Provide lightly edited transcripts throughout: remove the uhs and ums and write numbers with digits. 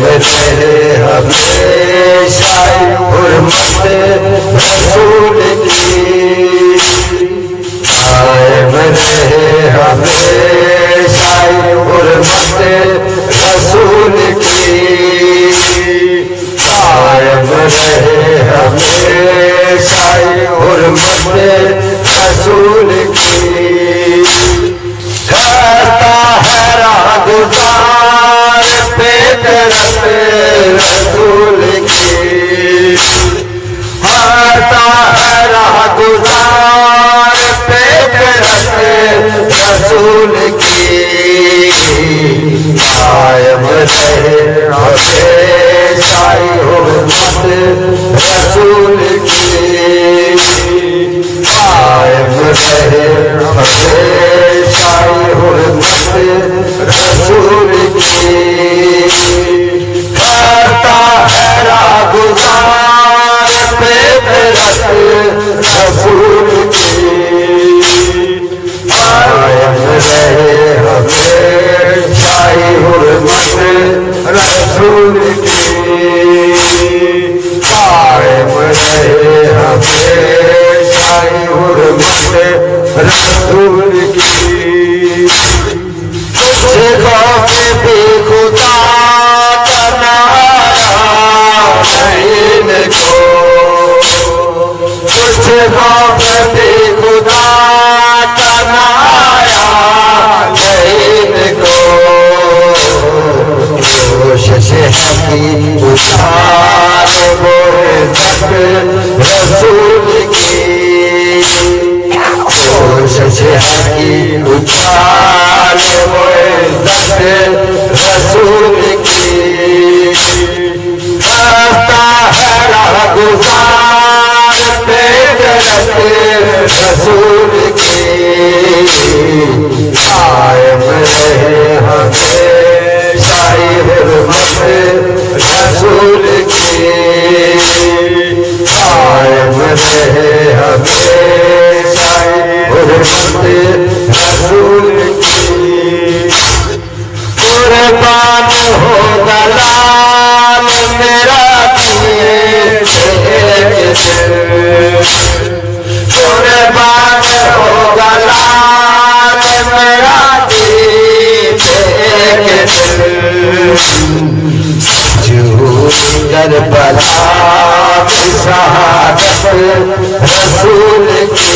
رہے ہمیشہ حرمت رسول کی، قائم رہے ہمیشہ حرمت رسول کی، قائم رہے ہمیشہ حرمت رسول کی۔ کرتا ہے راہ گزار فطرت رسول کی، کرتا ہے راہ گزار فطرت رسول کی، قائم رہے ہمیشہ حرمت رسول کی، قائم رہے ہمیشہ حرمت رسول کی۔ کرتا ہے راہ گزار فطرت رسول کی، قائم رہے ہمیشہ حرمت رسول کی، قائم رہے ہمیشہ حرمت رسول کی۔ کچھ خوف بھی خدا کا نہ آیا ان کو، کچھ خوف بھی خدا کا نہ آیا ان کو، کوشش ہے کہ اٹھائے وہ عزت رسول کی، کوشش ہے کہ اٹھائے وہ عزت رسول کی۔ کرتا ہے راہ گزار فطرت رسول کی، قائم رہے ہمیشہ حرمت رسول کی، قائم رہے ہمیشہ حرمت رسول کی۔ قربان ہو دلال میرا دین ایک دل، قربان ہو دلال میرا دین ایک دل، کربلا کی شہادت رسول کی،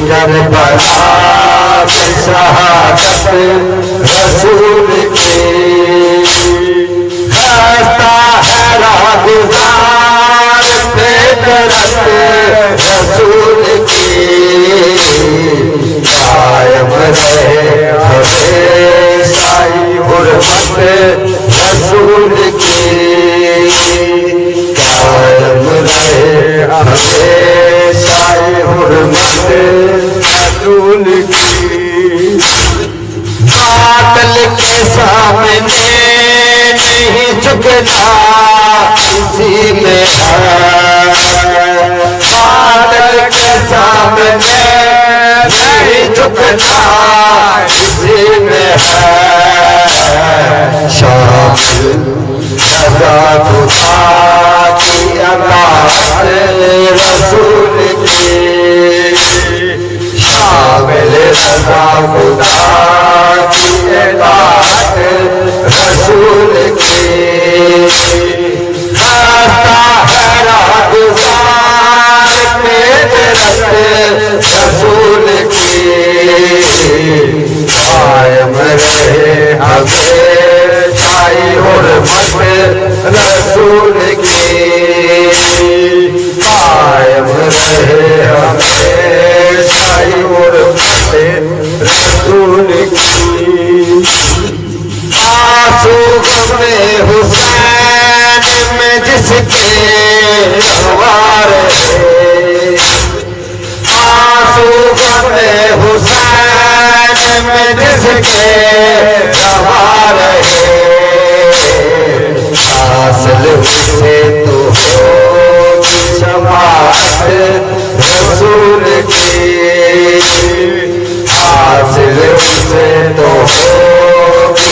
کربلا کی شہادت رسول کی۔ کرتا ہے راہ گزار فطرت رسول کی، قائم رہے ہمیشہ حرمت رسول کی، قائم رہے ہمیشہ حرمت رسول کی۔ باطل کے سامنے نہیں جھکنا اسی میں ہے، باطل کے سامنے نہیں جھکنا اسی میں ہے، شامل رضا خدا کی اطاعت رسول کی، شامل رضا خدا کی اطاعت رسول کی۔ کرتا ہے راہ گزار فطرت رسول کی، قائم رہے ہمیشہ حرمت رسول کی، قائم رہے ہمیشہ حرمت رسول کی۔ آنسو غم حسین میں جس کے سوار ہے، آنسو غم حسین میں جس کے سوار ہے، حاصل اسے تو ہوگی شفاعت رسول کی، حاصل اسے تو ہوگی